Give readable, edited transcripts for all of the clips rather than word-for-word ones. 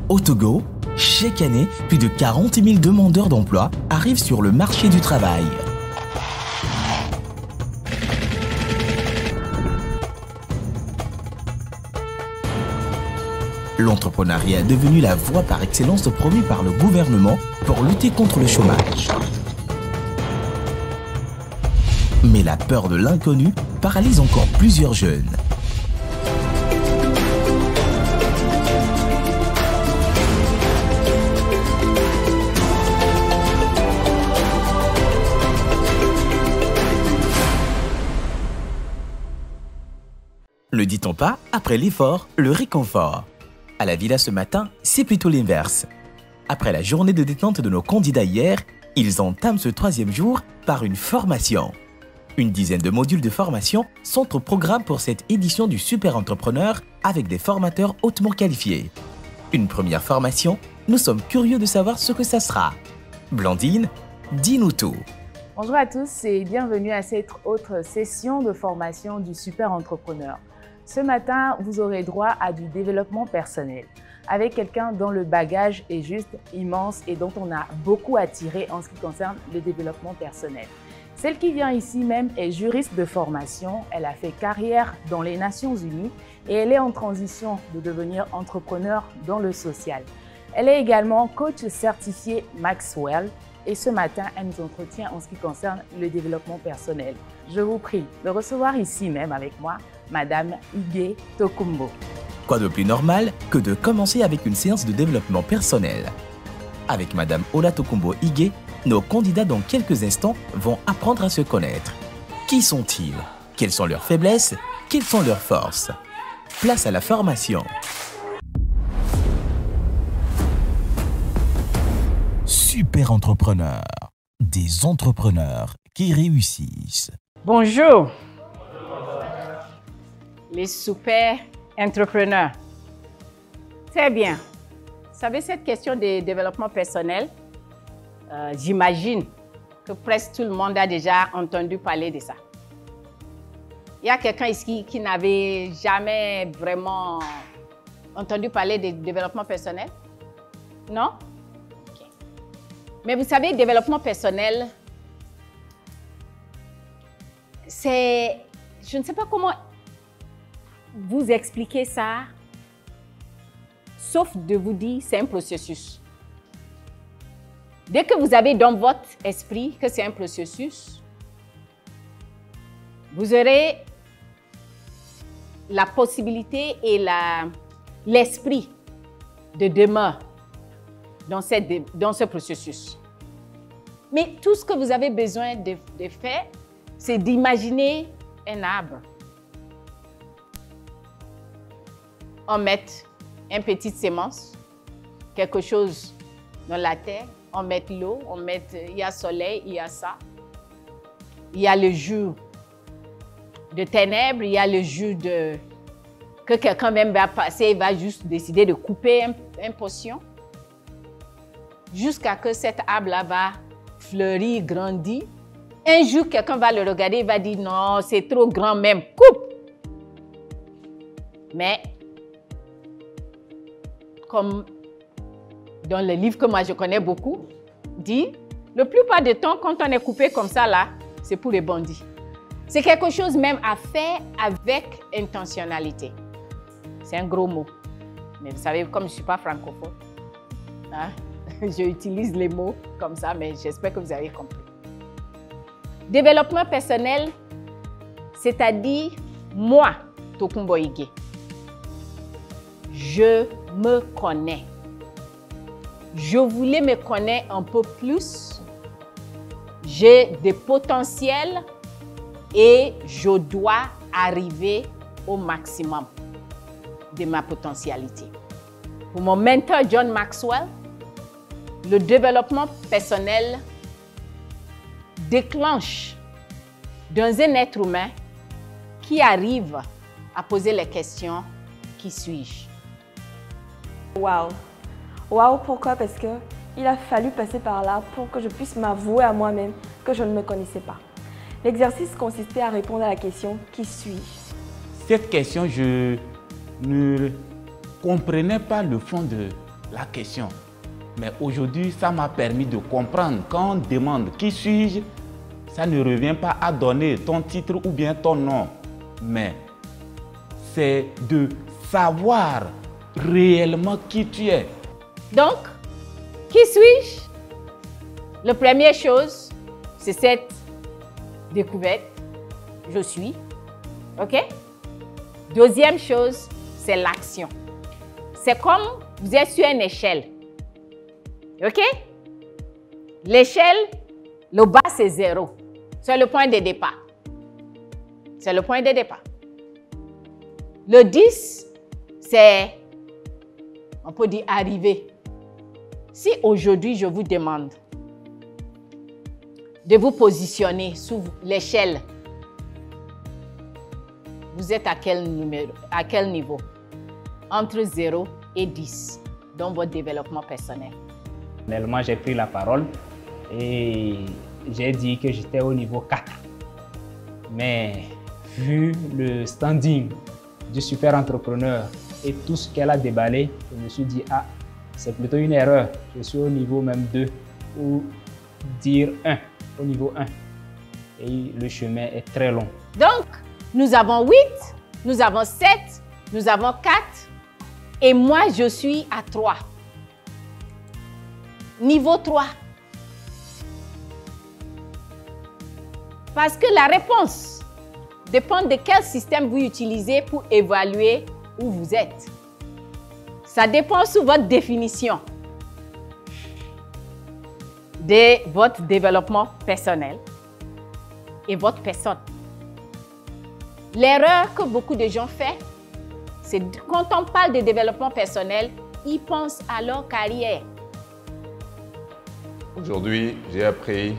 Au Togo, chaque année, plus de 40 000 demandeurs d'emploi arrivent sur le marché du travail. L'entrepreneuriat est devenu la voie par excellence promue par le gouvernement pour lutter contre le chômage. Mais la peur de l'inconnu paralyse encore plusieurs jeunes. Ne dit-on pas, après l'effort, le réconfort? À la villa ce matin, c'est plutôt l'inverse. Après la journée de détente de nos candidats hier, ils entament ce troisième jour par une formation. Une dizaine de modules de formation sont au programme pour cette édition du Super Entrepreneur avec des formateurs hautement qualifiés. Une première formation, nous sommes curieux de savoir ce que ça sera. Blandine, dis-nous tout. Bonjour à tous et bienvenue à cette autre session de formation du Super Entrepreneur. Ce matin, vous aurez droit à du développement personnel avec quelqu'un dont le bagage est juste immense et dont on a beaucoup à tirer en ce qui concerne le développement personnel. Celle qui vient ici même est juriste de formation, elle a fait carrière dans les Nations Unies et elle est en transition de devenir entrepreneur dans le social. Elle est également coach certifié Maxwell et ce matin, elle nous entretient en ce qui concerne le développement personnel. Je vous prie de recevoir ici même avec moi Madame Ige Tokumbo. Quoi de plus normal que de commencer avec une séance de développement personnel? Avec Madame Ola Tokumbo Ige, nos candidats dans quelques instants vont apprendre à se connaître. Qui sont-ils? Quelles sont leurs faiblesses? Quelles sont leurs forces? Place à la formation. Super entrepreneur. Des entrepreneurs qui réussissent. Bonjour, les super entrepreneurs. Très bien. Vous savez, cette question de développement personnel, j'imagine que presque tout le monde a déjà entendu parler de ça. Il y a quelqu'un ici qui n'avait jamais vraiment entendu parler de développement personnel? Non? Okay. Mais vous savez, développement personnel, c'est... Je ne sais pas comment vous expliquer ça, sauf de vous dire c'est un processus. Dès que vous avez dans votre esprit que c'est un processus, vous aurez la possibilité et l'esprit de demeurer dans ce processus. Mais tout ce que vous avez besoin de faire, c'est d'imaginer un arbre. On met une petite sémence, quelque chose dans la terre, on met l'eau, il y a soleil, il y a ça. Il y a le jour de ténèbres, il y a le jour que quelqu'un même va passer, il va juste décider de couper une portion jusqu'à ce que cet arbre-là va fleurir, grandir. Un jour, quelqu'un va le regarder, il va dire non, c'est trop grand même, coupe. Mais comme dans le livre que moi je connais beaucoup, dit, la plupart du temps, quand on est coupé comme ça, là, c'est pour les bandits. C'est quelque chose même à faire avec intentionnalité. C'est un gros mot. Mais vous savez, comme je ne suis pas francophone, hein, j'utilise les mots comme ça, mais j'espère que vous avez compris. Développement personnel, c'est-à-dire moi, Tokumbo Ige, je me connais. Je voulais me connaître un peu plus. J'ai des potentiels et je dois arriver au maximum de ma potentialité. Pour mon mentor John Maxwell, le développement personnel déclenche dans un être humain qui arrive à poser les questions « Qui suis-je » Wow! Wow, pourquoi? Parce qu'il a fallu passer par là pour que je puisse m'avouer à moi-même que je ne me connaissais pas. L'exercice consistait à répondre à la question « Qui suis-je » Cette question, je ne comprenais pas le fond de la question. Mais aujourd'hui, ça m'a permis de comprendre. Quand on demande qui suis-je, ça ne revient pas à donner ton titre ou bien ton nom. Mais c'est de savoir réellement qui tu es. Donc, qui suis-je? La première chose, c'est cette découverte. Je suis. OK? Deuxième chose, c'est l'action. C'est comme vous êtes sur une échelle. OK? L'échelle, le bas, c'est 0. C'est le point de départ. C'est le point de départ. Le 10, c'est, on peut dire, arriver. Si aujourd'hui, je vous demande de vous positionner sur l'échelle, vous êtes à quel niveau? Entre 0 et 10 dans votre développement personnel. Finalement, j'ai pris la parole et j'ai dit que j'étais au niveau 4. Mais vu le standing du super entrepreneur et tout ce qu'elle a déballé, je me suis dit, ah, c'est plutôt une erreur. Je suis au niveau même 2 ou dire 1, au niveau 1. Et le chemin est très long. Donc, nous avons 8, nous avons 7, nous avons 4 et moi, je suis à 3. Niveau 3. Parce que la réponse dépend de quel système vous utilisez pour évaluer où vous êtes. Ça dépend sur votre définition de votre développement personnel et votre personne. L'erreur que beaucoup de gens font, c'est quand on parle de développement personnel, ils pensent à leur carrière. Aujourd'hui, j'ai appris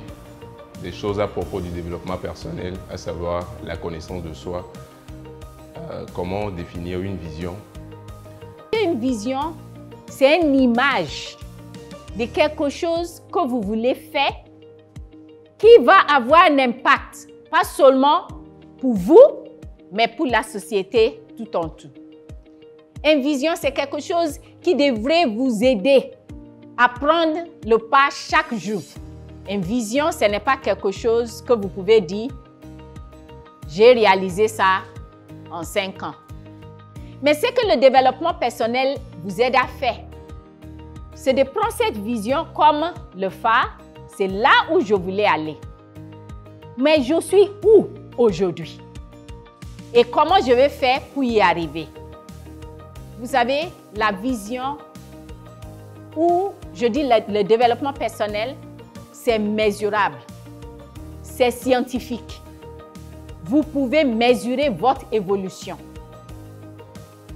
des choses à propos du développement personnel, à savoir la connaissance de soi, comment définir une vision. Une vision, c'est une image de quelque chose que vous voulez faire qui va avoir un impact, pas seulement pour vous, mais pour la société tout en tout. Une vision, c'est quelque chose qui devrait vous aider à prendre le pas chaque jour. Une vision, ce n'est pas quelque chose que vous pouvez dire « j'ai réalisé ça en 5 ans ». Mais ce que le développement personnel vous aide à faire, c'est de prendre cette vision comme le phare, c'est là où je voulais aller. Mais je suis où aujourd'hui? Et comment je vais faire pour y arriver? Vous savez, la vision ou je dis le développement personnel, c'est mesurable, c'est scientifique. Vous pouvez mesurer votre évolution,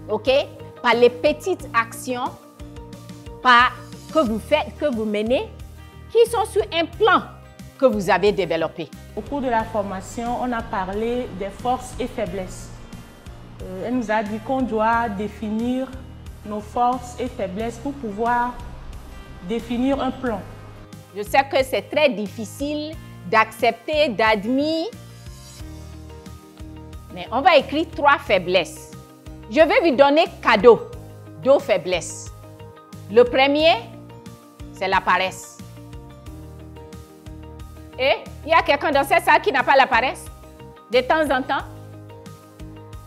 ok? Par les petites actions que vous faites, que vous menez, qui sont sur un plan que vous avez développé. Au cours de la formation, on a parlé des forces et faiblesses. Elle nous a dit qu'on doit définir nos forces et faiblesses pour pouvoir définir un plan. Je sais que c'est très difficile d'accepter, d'admettre, mais on va écrire 3 faiblesses. Je vais vous donner cadeau 2 faiblesses. Le premier, c'est la paresse. Et il y a quelqu'un dans cette salle qui n'a pas la paresse? De temps en temps?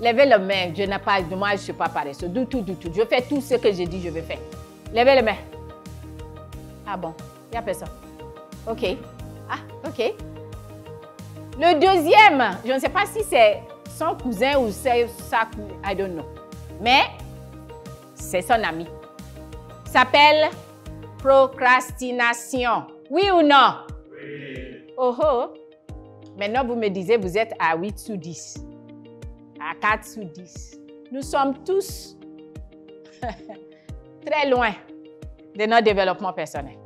Levez le main, je n'ai pas, moi je ne suis pas paresseux, du tout. Je fais tout ce que j'ai dit, je vais faire. Levez le main. Ah bon, il n'y a personne. OK. Ah, OK. Le deuxième, je ne sais pas si c'est son cousin ou c'est sa cousine, I don't know. Mais c'est son ami. S'appelle procrastination. Oui ou non? Oui. Oh oh. Maintenant, vous me disiez, vous êtes à 8 sur 10. À 4 sur 10. Nous sommes tous très loin de notre développement personnel.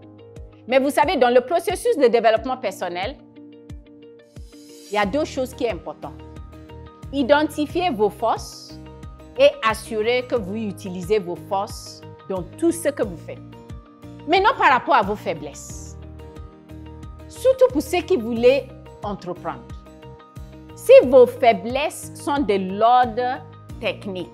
Mais vous savez, dans le processus de développement personnel, il y a 2 choses qui sont importantes. Identifier vos forces et assurer que vous utilisez vos forces dans tout ce que vous faites. Maintenant, par rapport à vos faiblesses, surtout pour ceux qui voulaient entreprendre. Si vos faiblesses sont de l'ordre technique,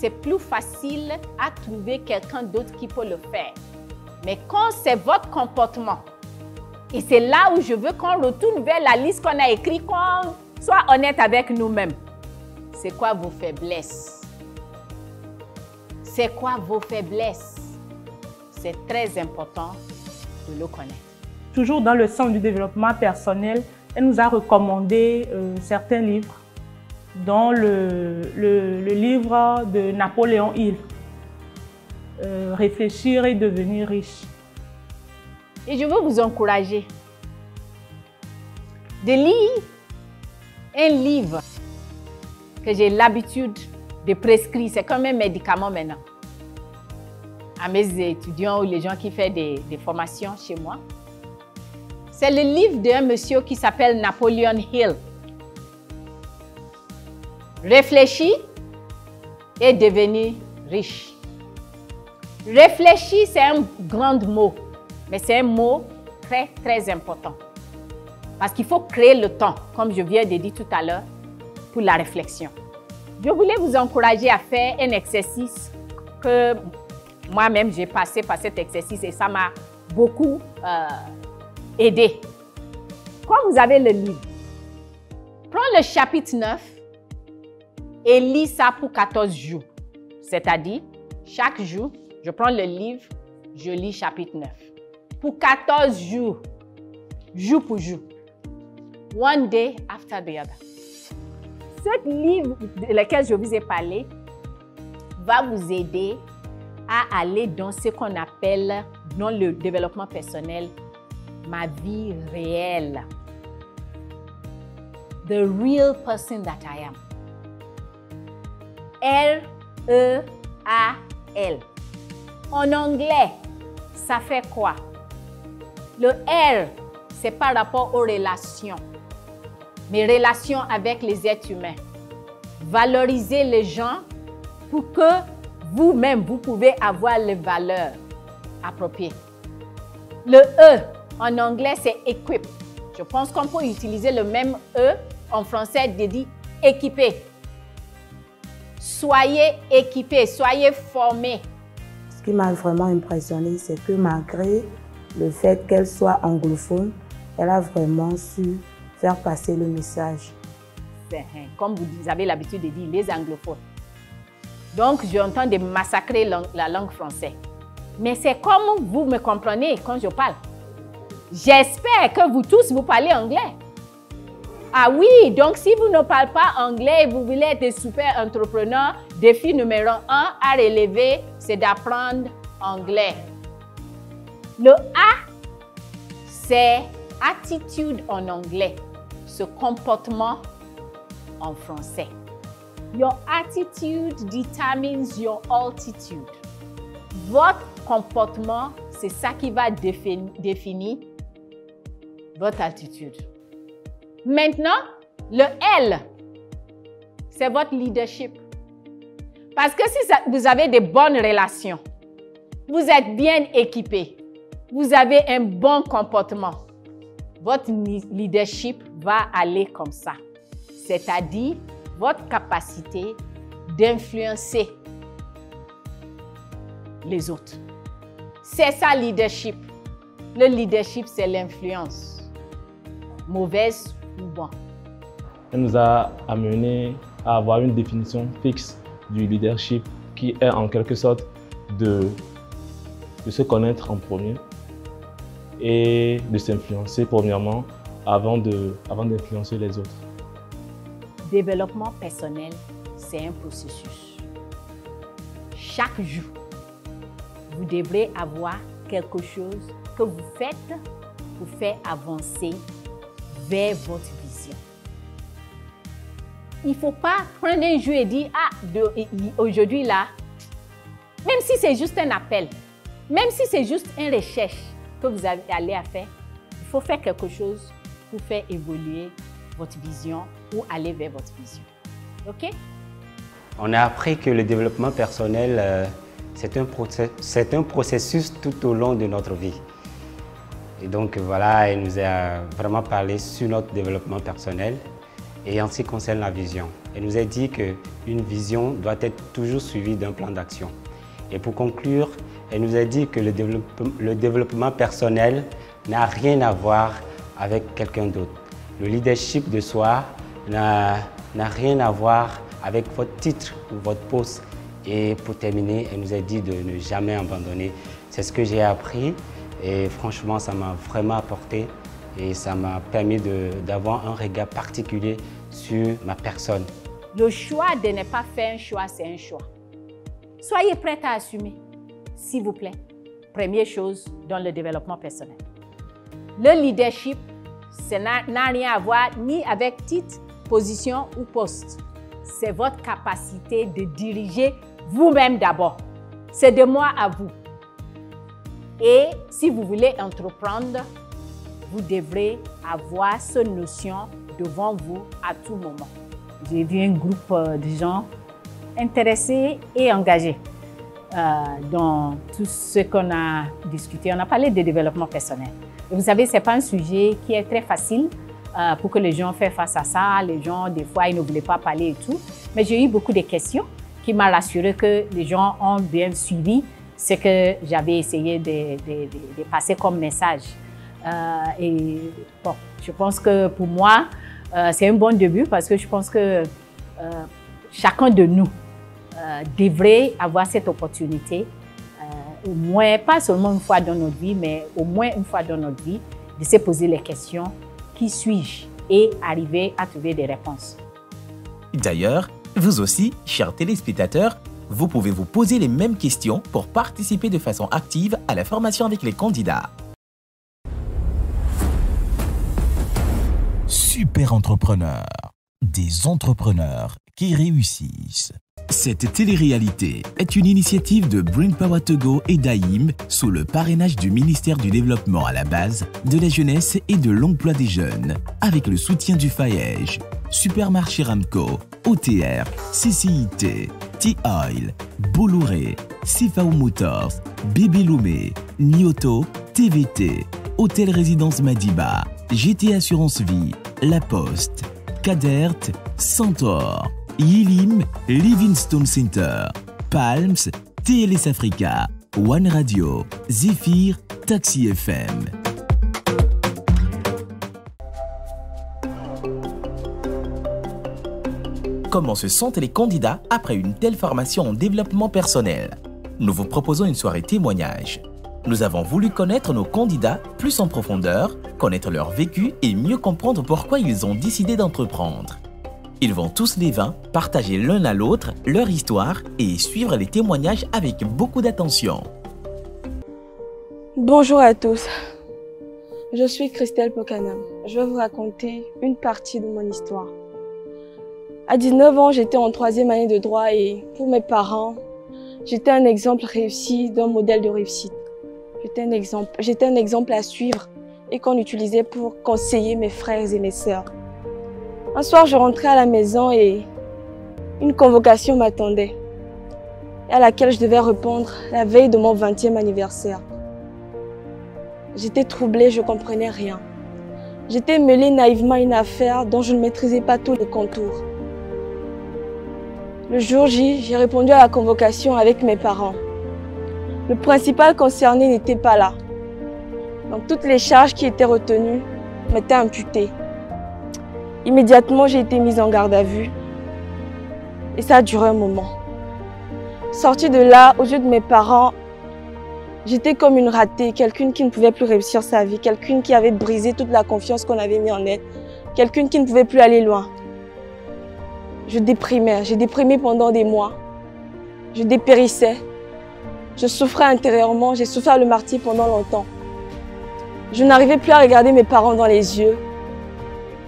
c'est plus facile à trouver quelqu'un d'autre qui peut le faire. Mais quand c'est votre comportement, et c'est là où je veux qu'on retourne vers la liste qu'on a écrite, qu'on soit honnête avec nous-mêmes. C'est quoi vos faiblesses? C'est quoi vos faiblesses? C'est très important de le connaître. Toujours dans le sens du développement personnel, elle nous a recommandé certains livres, dont le livre de Napoléon Hill, Réfléchir et devenir riche. Et je veux vous encourager de lire un livre que j'ai l'habitude de prescrire. C'est comme un médicament maintenant. À mes étudiants ou les gens qui font des formations chez moi. C'est le livre d'un monsieur qui s'appelle Napoléon Hill. Réfléchir et devenir riche. Réfléchir, c'est un grand mot, mais c'est un mot très, très important. Parce qu'il faut créer le temps, comme je viens de dire tout à l'heure, pour la réflexion. Je voulais vous encourager à faire un exercice que moi-même j'ai passé par cet exercice et ça m'a beaucoup aidé. Quand vous avez le livre, prenez le chapitre 9 et lis ça pour 14 jours. C'est-à-dire, chaque jour, je prends le livre, je lis chapitre 9. Pour 14 jours, jour pour jour. One day after the other. Ce livre de lequel je vous ai parlé va vous aider à aller dans ce qu'on appelle, dans le développement personnel, ma vie réelle. The real person that I am. R-E-A-L. En anglais, ça fait quoi? Le R, c'est par rapport aux relations. Mes relations avec les êtres humains. Valoriser les gens pour que vous-même, vous pouvez avoir les valeurs appropriées. Le E, en anglais, c'est equip. Je pense qu'on peut utiliser le même E en français de dire équipé. Soyez équipés, soyez formés. Ce qui m'a vraiment impressionné, c'est que malgré le fait qu'elle soit anglophone, elle a vraiment su faire passer le message. Comme vous avez l'habitude de dire, les anglophones. Donc, j'entends de massacrer la langue française. Mais c'est comme vous me comprenez quand je parle. J'espère que vous tous, vous parlez anglais. Ah oui, donc si vous ne parlez pas anglais et vous voulez être des super entrepreneurs, défi numéro 1 à relever, c'est d'apprendre anglais. Le A, c'est attitude en anglais, ce comportement en français. Your attitude determines your altitude. Votre comportement, c'est ça qui va définir votre attitude. Maintenant, le L, c'est votre leadership. Parce que si vous avez de bonnes relations, vous êtes bien équipé, vous avez un bon comportement, votre leadership va aller comme ça. C'est-à-dire votre capacité d'influencer les autres. C'est ça, leadership. Le leadership, c'est l'influence, mauvaise ou bonne. Elle nous a amené à avoir une définition fixe du leadership qui est en quelque sorte de se connaître en premier et de s'influencer premièrement avant d'influencer les autres. Développement personnel, c'est un processus. Chaque jour, vous devrez avoir quelque chose que vous faites pour faire avancer vers votre vision. Il ne faut pas prendre un jour et dire « Ah, aujourd'hui là, même si c'est juste un appel, même si c'est juste une recherche que vous allez à faire, il faut faire quelque chose pour faire évoluer votre vision ou aller vers votre vision. » OK? On a appris que le développement personnel, c'est un processus tout au long de notre vie. Et donc voilà, elle nous a vraiment parlé sur notre développement personnel. et en ce qui concerne la vision. Elle nous a dit qu'une vision doit être toujours suivie d'un plan d'action. Et pour conclure, elle nous a dit que le développement personnel n'a rien à voir avec quelqu'un d'autre. Le leadership de soi n'a rien à voir avec votre titre ou votre poste. Et pour terminer, elle nous a dit de ne jamais abandonner. C'est ce que j'ai appris et franchement, ça m'a vraiment apporté et ça m'a permis d'avoir un regard particulier sur ma personne. Le choix de ne pas faire un choix, c'est un choix. Soyez prêts à assumer, s'il vous plaît. Première chose dans le développement personnel. Le leadership, ça n'a rien à voir ni avec titre, position ou poste. C'est votre capacité de diriger vous-même d'abord. C'est de moi à vous. Et si vous voulez entreprendre, vous devrez avoir cette notion devant vous à tout moment. J'ai vu un groupe de gens intéressés et engagés dans tout ce qu'on a discuté. On a parlé de développement personnel. Et vous savez, ce n'est pas un sujet qui est très facile pour que les gens fassent face à ça. Les gens, des fois, ils ne voulaient pas parler et tout. Mais j'ai eu beaucoup de questions qui m'ont rassuré que les gens ont bien suivi ce que j'avais essayé de passer comme message. Et bon, je pense que pour moi, c'est un bon début parce que je pense que chacun de nous devrait avoir cette opportunité, au moins, pas seulement une fois dans notre vie, mais au moins une fois dans notre vie, de se poser les questions « Qui suis-je ?» et arriver à trouver des réponses. D'ailleurs, vous aussi, chers téléspectateurs, vous pouvez vous poser les mêmes questions pour participer de façon active à la formation avec les candidats. Super entrepreneurs, des entrepreneurs qui réussissent. Cette télé-réalité est une initiative de Brainpower Togo et d'AIM sous le parrainage du ministère du Développement à la base, de la jeunesse et de l'emploi des jeunes, avec le soutien du FAEJ, Supermarché Ramco, OTR, CCIT, T-Oil, Bolloré, Sifao Motors, Bébé Loumé, Nioto, TVT, Hôtel Résidence Madiba, GT Assurance Vie, La Poste, Cadert, Centaure, Yilim, Livingstone Center, Palms, TLS Africa, One Radio, Zephyr, Taxi FM. Comment se sentent les candidats après une telle formation en développement personnel? Nous vous proposons une soirée témoignage. Nous avons voulu connaître nos candidats plus en profondeur, connaître leur vécu et mieux comprendre pourquoi ils ont décidé d'entreprendre. Ils vont tous les 20 partager l'un à l'autre leur histoire et suivre les témoignages avec beaucoup d'attention. Bonjour à tous, je suis Christelle Pokanam. Je vais vous raconter une partie de mon histoire. À 19 ans, j'étais en 3e année de droit et pour mes parents, j'étais un exemple réussi d'un modèle de réussite. J'étais un exemple à suivre et qu'on utilisait pour conseiller mes frères et mes sœurs. Un soir, je rentrais à la maison et une convocation m'attendait, à laquelle je devais répondre la veille de mon 20e anniversaire. J'étais troublée, je ne comprenais rien. J'étais mêlée naïvement à une affaire dont je ne maîtrisais pas tous les contours. Le jour J, j'ai répondu à la convocation avec mes parents. Le principal concerné n'était pas là. Donc toutes les charges qui étaient retenues m'étaient imputées. Immédiatement, j'ai été mise en garde à vue et ça a duré un moment. Sortie de là, aux yeux de mes parents, j'étais comme une ratée, quelqu'une qui ne pouvait plus réussir sa vie, quelqu'une qui avait brisé toute la confiance qu'on avait mise en elle, quelqu'une qui ne pouvait plus aller loin. Je déprimais, j'ai déprimé pendant des mois, je dépérissais, je souffrais intérieurement, j'ai souffert le martyre pendant longtemps. Je n'arrivais plus à regarder mes parents dans les yeux.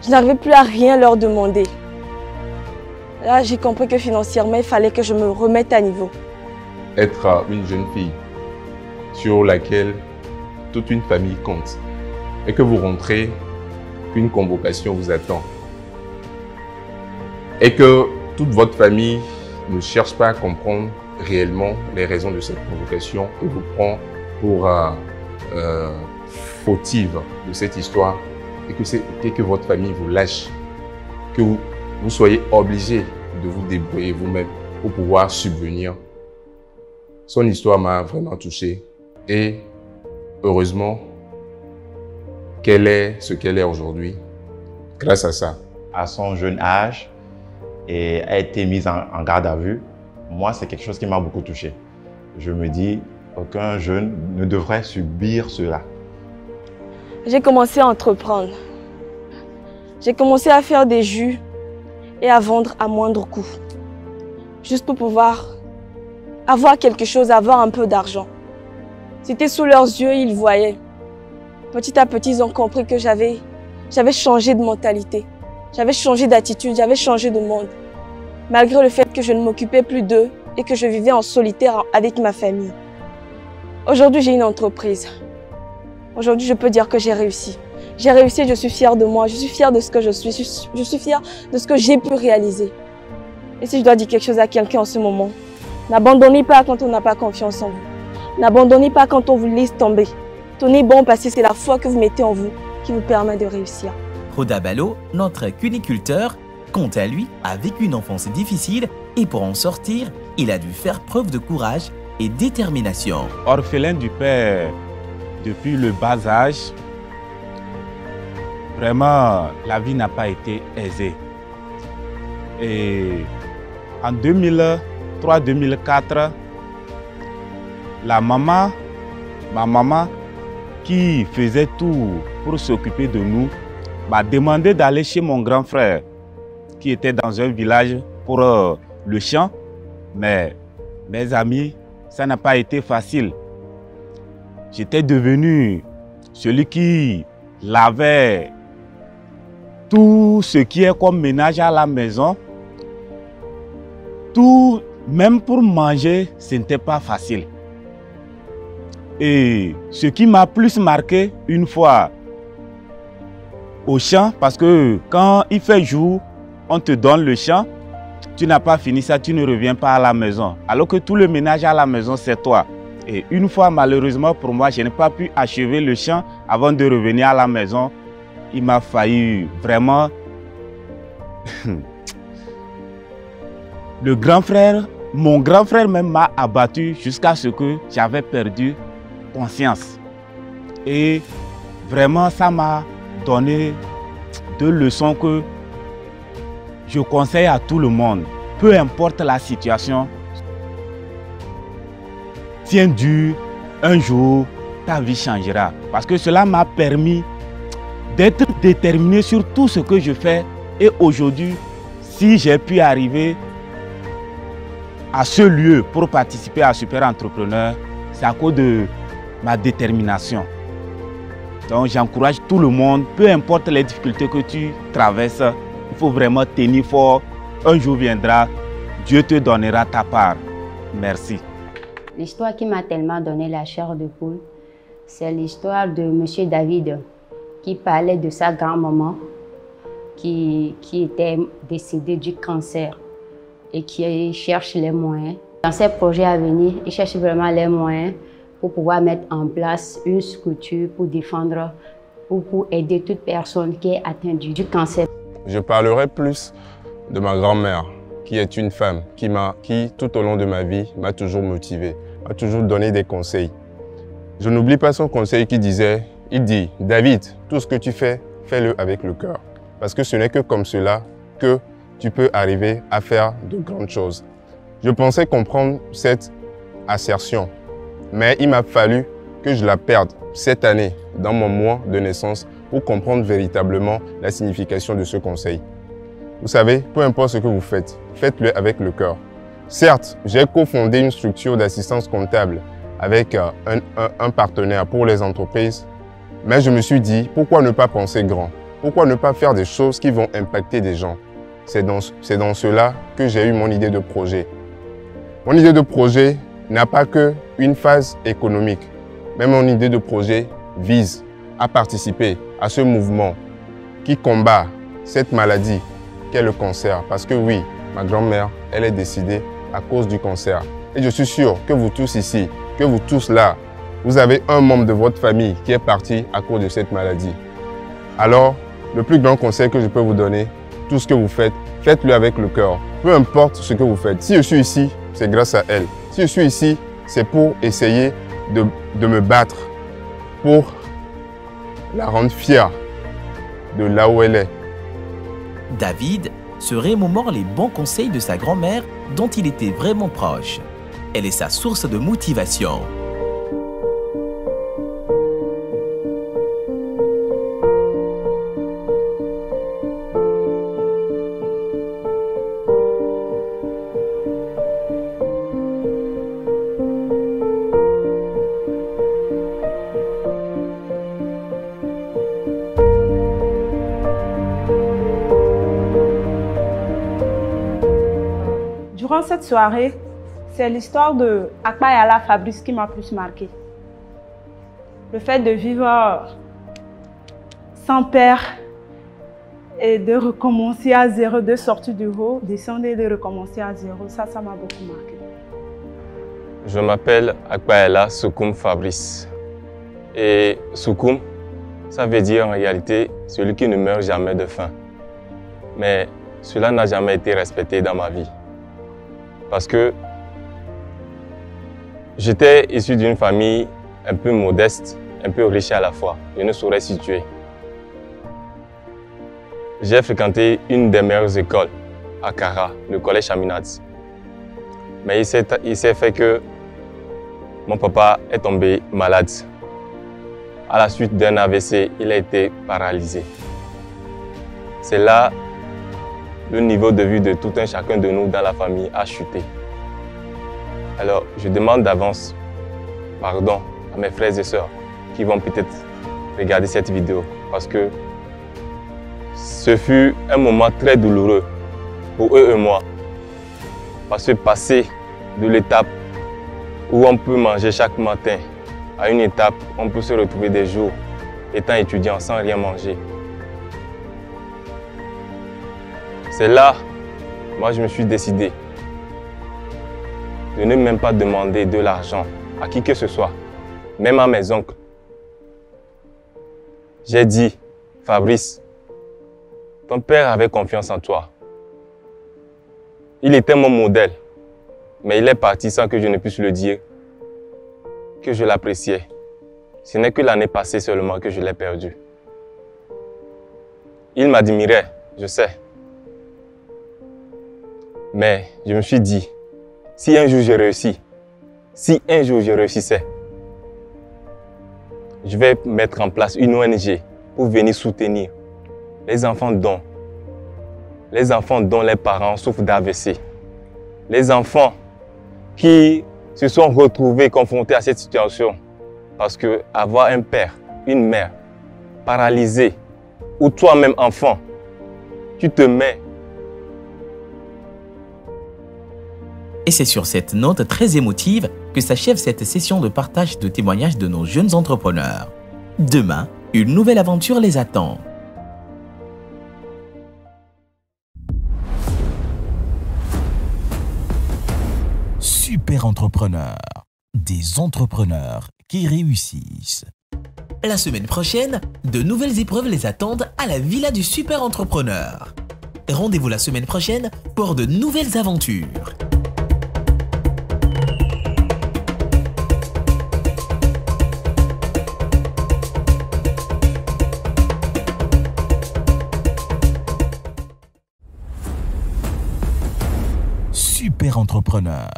Je n'arrivais plus à rien leur demander. Là, j'ai compris que financièrement, il fallait que je me remette à niveau. Être une jeune fille sur laquelle toute une famille compte et que vous rentrez, qu'une convocation vous attend et que toute votre famille ne cherche pas à comprendre réellement les raisons de cette convocation et vous prend pour fautive de cette histoire et que votre famille vous lâche que vous soyez obligé de vous débrouiller vous-même pour pouvoir subvenir. Son histoire m'a vraiment touché et heureusement qu'elle est ce qu'elle est aujourd'hui grâce à ça. À son jeune âge et a été mise en garde à vue, moi c'est quelque chose qui m'a beaucoup touché. Je me dis, aucun jeune ne devrait subir cela. J'ai commencé à entreprendre. J'ai commencé à faire des jus et à vendre à moindre coût. Juste pour pouvoir avoir quelque chose, avoir un peu d'argent. C'était sous leurs yeux, ils voyaient. Petit à petit, ils ont compris que j'avais changé de mentalité. J'avais changé d'attitude, j'avais changé de monde. Malgré le fait que je ne m'occupais plus d'eux et que je vivais en solitaire avec ma famille. Aujourd'hui, j'ai une entreprise. Aujourd'hui, je peux dire que j'ai réussi. J'ai réussi, je suis fière de moi, je suis fière de ce que je suis, je suis fière de ce que j'ai pu réaliser. Et si je dois dire quelque chose à quelqu'un en ce moment, n'abandonnez pas quand on n'a pas confiance en vous. N'abandonnez pas quand on vous laisse tomber. Tenez bon parce que c'est la foi que vous mettez en vous qui vous permet de réussir. Roda Ballo, notre cuniculteur, quant à lui, a vécu une enfance difficile et pour en sortir, il a dû faire preuve de courage et détermination. Orphelin du père depuis le bas âge, vraiment la vie n'a pas été aisée. Et en 2003-2004, ma maman qui faisait tout pour s'occuper de nous, m'a demandé d'aller chez mon grand frère qui était dans un village pour le champ. Mais mes amis, ça n'a pas été facile. J'étais devenu celui qui lavait tout ce qui est comme ménage à la maison. Tout, même pour manger, ce n'était pas facile. Et ce qui m'a plus marqué une fois au champ, parce que quand il fait jour, on te donne le champ, tu n'as pas fini ça, tu ne reviens pas à la maison. Alors que tout le ménage à la maison, c'est toi. Et une fois, malheureusement pour moi, je n'ai pas pu achever le champ avant de revenir à la maison. Il m'a failli vraiment... Mon grand frère même m'a abattu jusqu'à ce que j'avais perdu conscience. Et vraiment, ça m'a donné deux leçons que je conseille à tout le monde. Peu importe la situation, tiens dur, un jour, ta vie changera. Parce que cela m'a permis d'être déterminé sur tout ce que je fais. Et aujourd'hui, si j'ai pu arriver à ce lieu pour participer à Super Entrepreneur, c'est à cause de ma détermination. Donc j'encourage tout le monde, peu importe les difficultés que tu traverses, il faut vraiment tenir fort. Un jour viendra, Dieu te donnera ta part. Merci. L'histoire qui m'a tellement donné la chair de poule, c'est l'histoire de M. David qui parlait de sa grand-maman qui était décédée du cancer et qui cherche les moyens. Dans ses projets à venir, il cherche vraiment les moyens pour pouvoir mettre en place une structure pour défendre ou pour aider toute personne qui est atteinte du cancer. Je parlerai plus de ma grand-mère, qui est une femme qui tout au long de ma vie, m'a toujours motivé, m'a toujours donné des conseils. Je n'oublie pas son conseil qui disait, il dit, « David, tout ce que tu fais, fais-le avec le cœur. Parce que ce n'est que comme cela que tu peux arriver à faire de grandes choses. » Je pensais comprendre cette assertion, mais il m'a fallu que je la perde cette année, dans mon mois de naissance, pour comprendre véritablement la signification de ce conseil. Vous savez, peu importe ce que vous faites, faites-le avec le cœur. Certes, j'ai cofondé une structure d'assistance comptable avec un partenaire pour les entreprises, mais je me suis dit, pourquoi ne pas penser grand? Pourquoi ne pas faire des choses qui vont impacter des gens? C'est dans cela que j'ai eu mon idée de projet. Mon idée de projet n'a pas qu'une phase économique, mais mon idée de projet vise à participer à ce mouvement qui combat cette maladie qu'est le cancer. Parce que oui, ma grand-mère, elle est décédée à cause du cancer. Et je suis sûr que vous tous ici, que vous tous là, vous avez un membre de votre famille qui est parti à cause de cette maladie. Alors, le plus grand conseil que je peux vous donner, tout ce que vous faites, faites-le avec le cœur. Peu importe ce que vous faites. Si je suis ici, c'est grâce à elle. Si je suis ici, c'est pour essayer de me battre, pour la rendre fière de là où elle est. David se remémore les bons conseils de sa grand-mère dont il était vraiment proche. Elle est sa source de motivation. Durant cette soirée, c'est l'histoire de Akbayala Fabrice qui m'a plus marqué. Le fait de vivre sans père et de recommencer à zéro, de sortir du haut, descendre et de recommencer à zéro, ça m'a beaucoup marqué. Je m'appelle Akbayala Soukoum Fabrice. Et Soukoum, ça veut dire en réalité celui qui ne meurt jamais de faim. Mais cela n'a jamais été respecté dans ma vie. Parce que j'étais issu d'une famille un peu modeste, un peu riche à la fois. Je ne saurais situer. J'ai fréquenté une des meilleures écoles à Kara, le collège Chaminade. Mais il s'est fait que mon papa est tombé malade. À la suite d'un AVC, il a été paralysé. C'est là le niveau de vie de tout un chacun de nous dans la famille a chuté. Alors, je demande d'avance pardon à mes frères et sœurs qui vont peut-être regarder cette vidéo parce que ce fut un moment très douloureux pour eux et moi. Parce que passer de l'étape où on peut manger chaque matin à une étape où on peut se retrouver des jours étant étudiant sans rien manger. C'est là, moi je me suis décidé de ne même pas demander de l'argent à qui que ce soit, même à mes oncles. J'ai dit, Fabrice, ton père avait confiance en toi. Il était mon modèle, mais il est parti sans que je ne puisse le dire, que je l'appréciais. Ce n'est que l'année passée seulement que je l'ai perdu. Il m'admirait, je sais. Mais je me suis dit, si un jour je réussis, si un jour je réussissais, je vais mettre en place une ONG pour venir soutenir les enfants dont les parents souffrent d'AVC, les enfants qui se sont retrouvés confrontés à cette situation parce que avoir un père, une mère paralysée ou toi-même enfant, tu te mets. Et c'est sur cette note très émotive que s'achève cette session de partage de témoignages de nos jeunes entrepreneurs. Demain, une nouvelle aventure les attend. Super entrepreneurs, des entrepreneurs qui réussissent. La semaine prochaine, de nouvelles épreuves les attendent à la Villa du Super Entrepreneur. Rendez-vous la semaine prochaine pour de nouvelles aventures. Super entrepreneurs,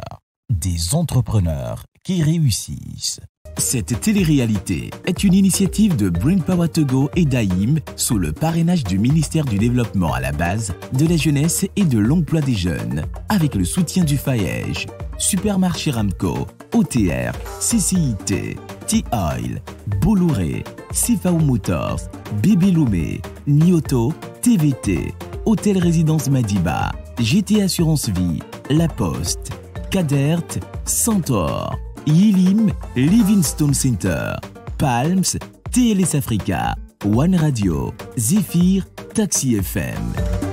des entrepreneurs qui réussissent. Cette télé-réalité est une initiative de Bring Power Togo et d'AIM sous le parrainage du ministère du Développement à la base, de la jeunesse et de l'emploi des jeunes, avec le soutien du FAEJ, Supermarché Ramco, OTR, CCIT, T-Oil, Bolloré, Sifao Motors, Bébé Loumé, Nioto, TVT, Hôtel Résidence Madiba, GT Assurance Vie, La Poste, Cadert, Centaure, Yilim, Livingstone Center, Palms, TLS Africa, One Radio, Zephyr, Taxi FM.